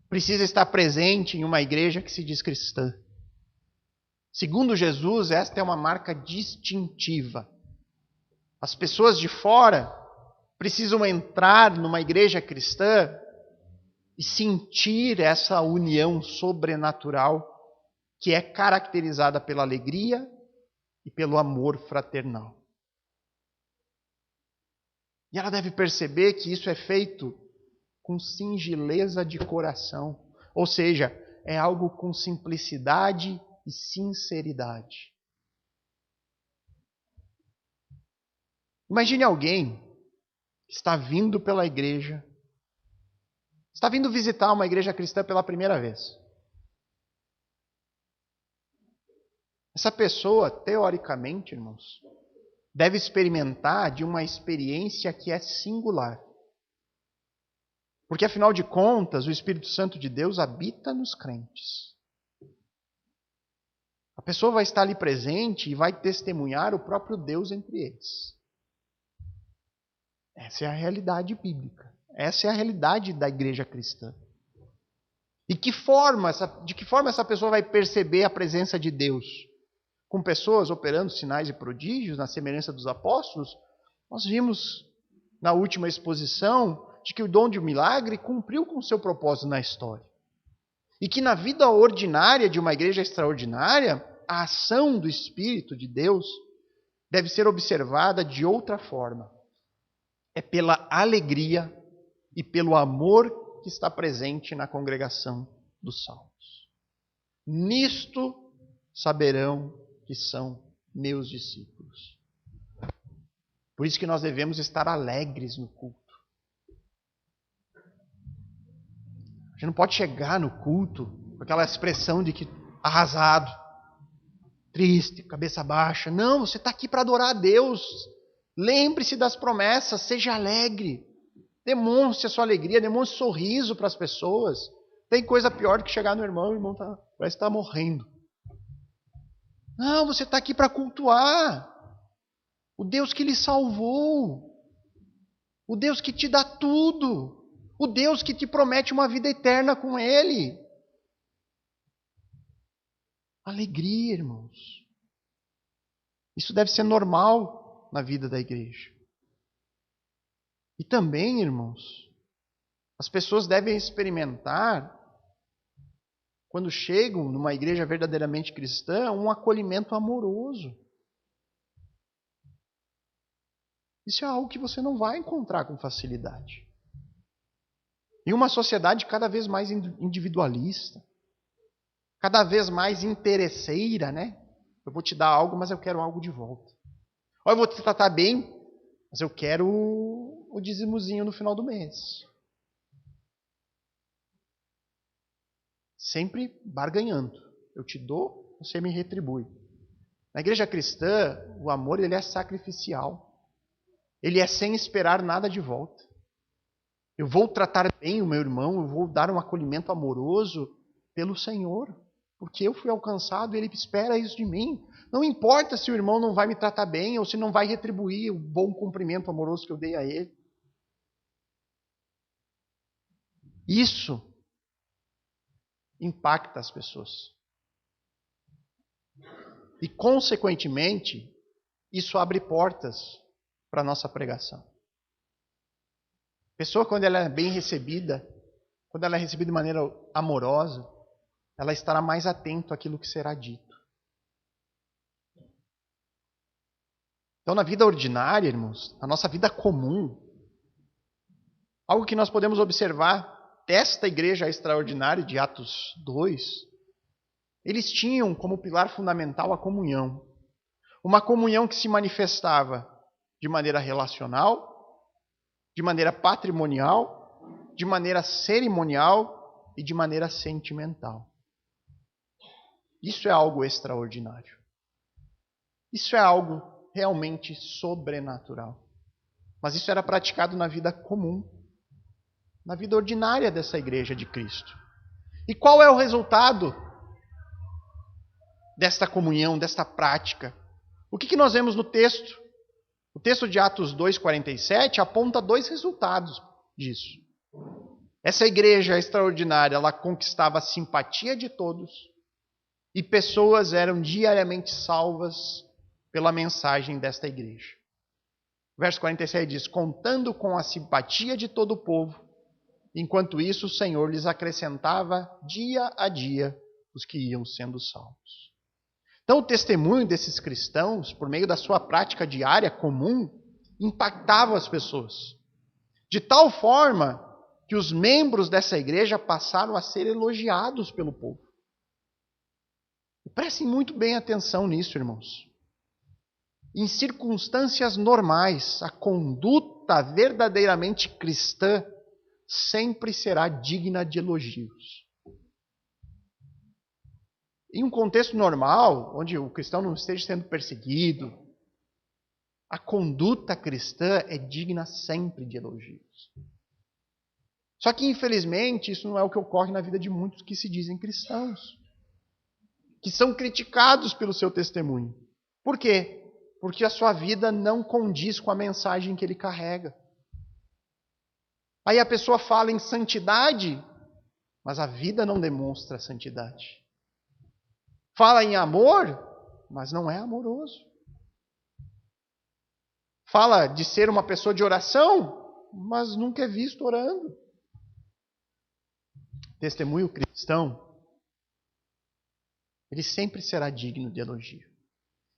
Precisa estar presente em uma igreja que se diz cristã. Segundo Jesus, esta é uma marca distintiva. As pessoas de fora precisam entrar numa igreja cristã e sentir essa união sobrenatural que é caracterizada pela alegria e pelo amor fraternal. E ela deve perceber que isso é feito com singeleza de coração, ou seja, é algo com simplicidade e sinceridade. Imagine alguém que está vindo pela igreja, está vindo visitar uma igreja cristã pela primeira vez. Essa pessoa, teoricamente, irmãos, deve experimentar de uma experiência que é singular. Porque, afinal de contas, o Espírito Santo de Deus habita nos crentes. A pessoa vai estar ali presente e vai testemunhar o próprio Deus entre eles. Essa é a realidade bíblica. Essa é a realidade da igreja cristã. E de que forma essa pessoa vai perceber a presença de Deus? Com pessoas operando sinais e prodígios, na semelhança dos apóstolos? Nós vimos na última exposição de que o dom de milagre cumpriu com o seu propósito na história. E que na vida ordinária de uma igreja extraordinária, a ação do Espírito de Deus deve ser observada de outra forma. É pela alegria e pelo amor que está presente na congregação dos salvos. Nisto saberão que são meus discípulos. Por isso que nós devemos estar alegres no culto. A gente não pode chegar no culto com aquela expressão de que arrasado, triste, cabeça baixa. Não, você está aqui para adorar a Deus. Lembre-se das promessas, seja alegre. Demonstre a sua alegria, demonstre sorriso para as pessoas. Tem coisa pior do que chegar no irmão, o irmão parece estar morrendo. Não, você está aqui para cultuar o Deus que lhe salvou, o Deus que te dá tudo, o Deus que te promete uma vida eterna com Ele. Alegria, irmãos. Isso deve ser normal na vida da igreja. E também, irmãos, as pessoas devem experimentar, quando chegam numa igreja verdadeiramente cristã, um acolhimento amoroso. Isso é algo que você não vai encontrar com facilidade. Em uma sociedade cada vez mais individualista, cada vez mais interesseira, né? Eu vou te dar algo, mas eu quero algo de volta. Ou eu vou te tratar bem, mas eu quero o dízimozinho no final do mês. Sempre barganhando. Eu te dou, você me retribui. Na igreja cristã, o amor ele é sacrificial. Ele é sem esperar nada de volta. Eu vou tratar bem o meu irmão, eu vou dar um acolhimento amoroso pelo Senhor. Porque eu fui alcançado e Ele espera isso de mim. Não importa se o irmão não vai me tratar bem ou se não vai retribuir o bom cumprimento amoroso que eu dei a ele. Isso impacta as pessoas. E, consequentemente, isso abre portas para a nossa pregação. A pessoa, quando ela é bem recebida, quando ela é recebida de maneira amorosa, ela estará mais atenta àquilo que será dito. Então, na vida ordinária, irmãos, na nossa vida comum, algo que nós podemos observar desta igreja extraordinária de Atos 2, eles tinham como pilar fundamental a comunhão. Uma comunhão que se manifestava de maneira relacional, de maneira patrimonial, de maneira cerimonial e de maneira sentimental. Isso é algo extraordinário. Isso é algo realmente sobrenatural. Mas isso era praticado na vida comum, na vida ordinária dessa igreja de Cristo. E qual é o resultado desta comunhão, desta prática? O que nós vemos no texto? O texto de Atos 2,47 aponta dois resultados disso. Essa igreja extraordinária, ela conquistava a simpatia de todos e pessoas eram diariamente salvas pela mensagem desta igreja. O verso 47 diz, contando com a simpatia de todo o povo, enquanto isso o Senhor lhes acrescentava dia a dia os que iam sendo salvos. Então, o testemunho desses cristãos, por meio da sua prática diária comum, impactava as pessoas. De tal forma que os membros dessa igreja passaram a ser elogiados pelo povo. E prestem muito bem atenção nisso, irmãos. Em circunstâncias normais, a conduta verdadeiramente cristã sempre será digna de elogios. Em um contexto normal, onde o cristão não esteja sendo perseguido, a conduta cristã é digna sempre de elogios. Só que, infelizmente, isso não é o que ocorre na vida de muitos que se dizem cristãos, que são criticados pelo seu testemunho. Por quê? Porque a sua vida não condiz com a mensagem que ele carrega. Aí a pessoa fala em santidade, mas a vida não demonstra santidade. Fala em amor, mas não é amoroso. Fala de ser uma pessoa de oração, mas nunca é visto orando. Testemunho cristão, ele sempre será digno de elogio.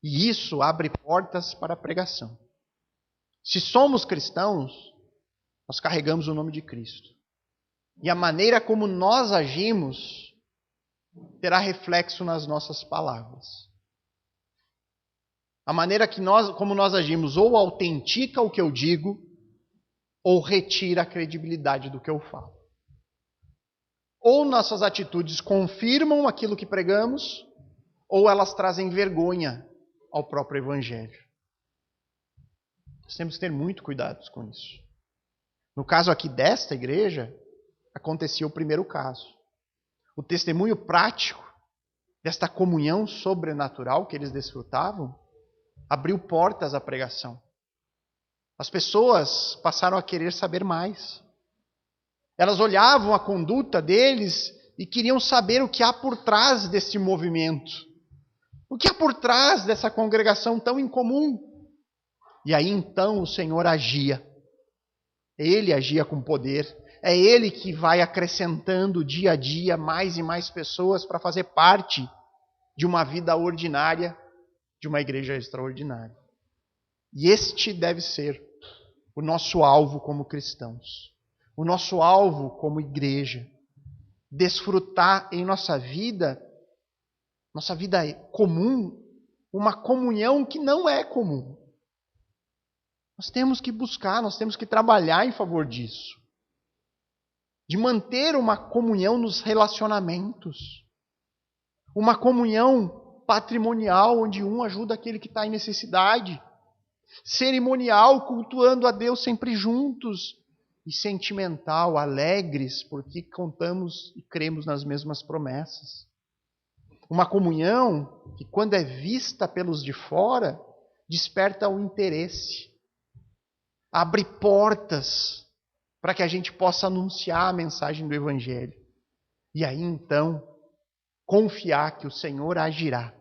E isso abre portas para a pregação. Se somos cristãos, nós carregamos o nome de Cristo. E a maneira como nós agimos terá reflexo nas nossas palavras. A maneira como nós agimos ou autentica o que eu digo, ou retira a credibilidade do que eu falo. Ou nossas atitudes confirmam aquilo que pregamos, ou elas trazem vergonha ao próprio Evangelho. Nós temos que ter muito cuidado com isso. No caso aqui desta igreja, acontecia o primeiro caso. O testemunho prático desta comunhão sobrenatural que eles desfrutavam abriu portas à pregação. As pessoas passaram a querer saber mais. Elas olhavam a conduta deles e queriam saber o que há por trás desse movimento. O que há por trás dessa congregação tão incomum? E aí então o Senhor agia. Ele agia com poder. É Ele que vai acrescentando dia a dia mais e mais pessoas para fazer parte de uma vida ordinária, de uma igreja extraordinária. E este deve ser o nosso alvo como cristãos. O nosso alvo como igreja. Desfrutar em nossa vida comum, uma comunhão que não é comum. Nós temos que buscar, nós temos que trabalhar em favor disso. De manter uma comunhão nos relacionamentos. Uma comunhão patrimonial, onde um ajuda aquele que está em necessidade. Cerimonial, cultuando a Deus sempre juntos. E sentimental, alegres, porque contamos e cremos nas mesmas promessas. Uma comunhão que, quando é vista pelos de fora, desperta o interesse. Abre portas para que a gente possa anunciar a mensagem do Evangelho. E aí, então, confiar que o Senhor agirá.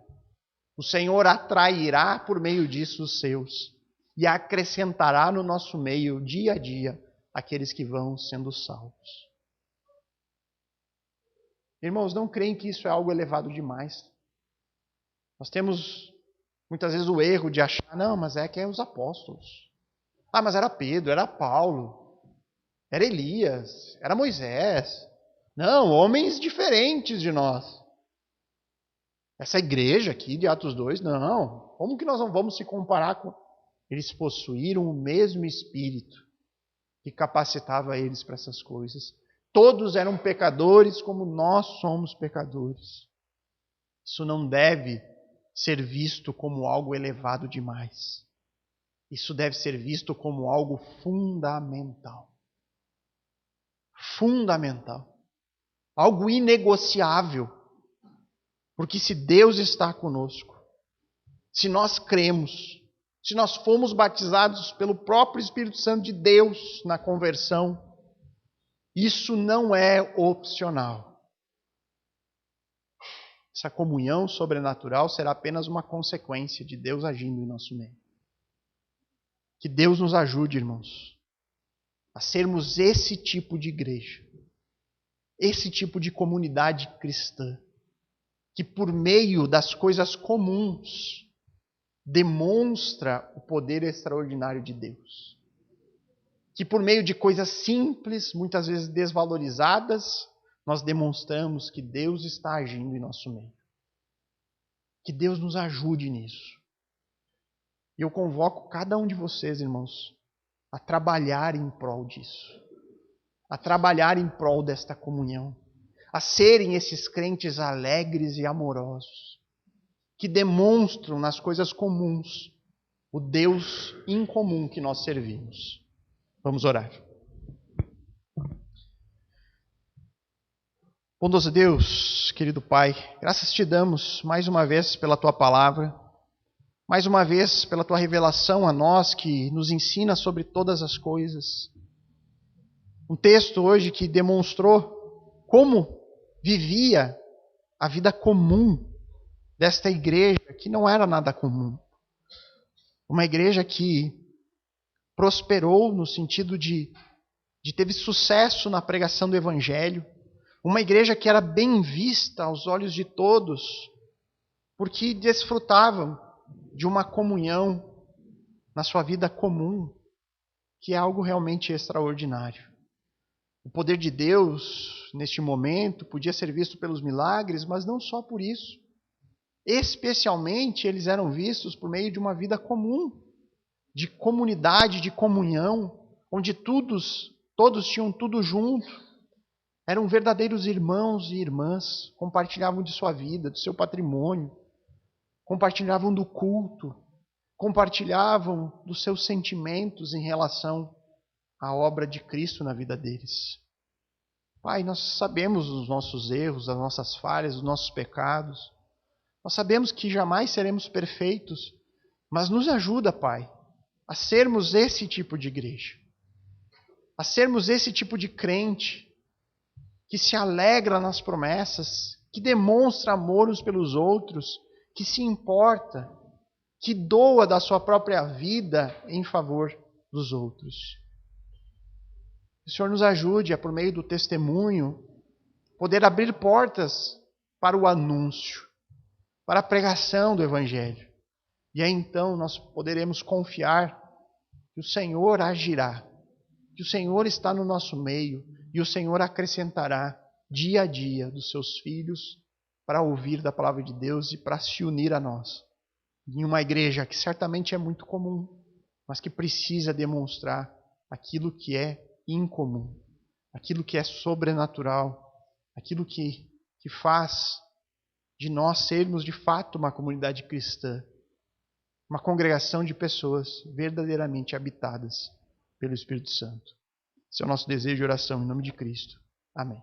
O Senhor atrairá por meio disso os seus. E acrescentará no nosso meio, dia a dia, aqueles que vão sendo salvos. Irmãos, não creem que isso é algo elevado demais. Nós temos muitas vezes o erro de achar, não, mas é que é os apóstolos. Ah, mas era Pedro, era Paulo, era Elias, era Moisés. Não, homens diferentes de nós. Essa igreja aqui de Atos 2, não. Como que nós não vamos se comparar com... Eles possuíram o mesmo Espírito que capacitava eles para essas coisas. Todos eram pecadores como nós somos pecadores. Isso não deve ser visto como algo elevado demais. Isso deve ser visto como algo fundamental. Fundamental. Algo inegociável. Porque se Deus está conosco, se nós cremos, se nós fomos batizados pelo próprio Espírito Santo de Deus na conversão, isso não é opcional. Essa comunhão sobrenatural será apenas uma consequência de Deus agindo em nosso meio. Que Deus nos ajude, irmãos, a sermos esse tipo de igreja, esse tipo de comunidade cristã, que por meio das coisas comuns demonstra o poder extraordinário de Deus. Que por meio de coisas simples, muitas vezes desvalorizadas, nós demonstramos que Deus está agindo em nosso meio. Que Deus nos ajude nisso. E eu convoco cada um de vocês, irmãos, a trabalhar em prol disso. A trabalhar em prol desta comunhão. A serem esses crentes alegres e amorosos, que demonstram nas coisas comuns o Deus incomum que nós servimos. Vamos orar. Bondoso Deus, querido Pai, graças te damos mais uma vez pela Tua palavra, mais uma vez pela Tua revelação a nós que nos ensina sobre todas as coisas. Um texto hoje que demonstrou como vivia a vida comum desta igreja, que não era nada comum. Uma igreja que prosperou no sentido de teve sucesso na pregação do Evangelho. Uma igreja que era bem vista aos olhos de todos, porque desfrutavam de uma comunhão na sua vida comum, que é algo realmente extraordinário. O poder de Deus, neste momento, podia ser visto pelos milagres, mas não só por isso. Especialmente, eles eram vistos por meio de uma vida comum, de comunidade, de comunhão, onde todos tinham tudo junto. Eram verdadeiros irmãos e irmãs, compartilhavam de sua vida, do seu patrimônio, compartilhavam do culto, compartilhavam dos seus sentimentos em relação à obra de Cristo na vida deles. Pai, nós sabemos os nossos erros, as nossas falhas, os nossos pecados. Nós sabemos que jamais seremos perfeitos, mas nos ajuda, Pai, a sermos esse tipo de igreja, a sermos esse tipo de crente que se alegra nas promessas, que demonstra amor uns pelos outros, que se importa, que doa da sua própria vida em favor dos outros. Que o Senhor nos ajude a, por meio do testemunho, poder abrir portas para o anúncio, para a pregação do Evangelho. E aí então nós poderemos confiar que o Senhor agirá, que o Senhor está no nosso meio e o Senhor acrescentará dia a dia dos seus filhos para ouvir da palavra de Deus e para se unir a nós. Em uma igreja que certamente é muito comum, mas que precisa demonstrar aquilo que é incomum, aquilo que é sobrenatural, aquilo que faz de nós sermos de fato uma comunidade cristã, uma congregação de pessoas verdadeiramente habitadas pelo Espírito Santo. Esse é o nosso desejo e oração em nome de Cristo. Amém.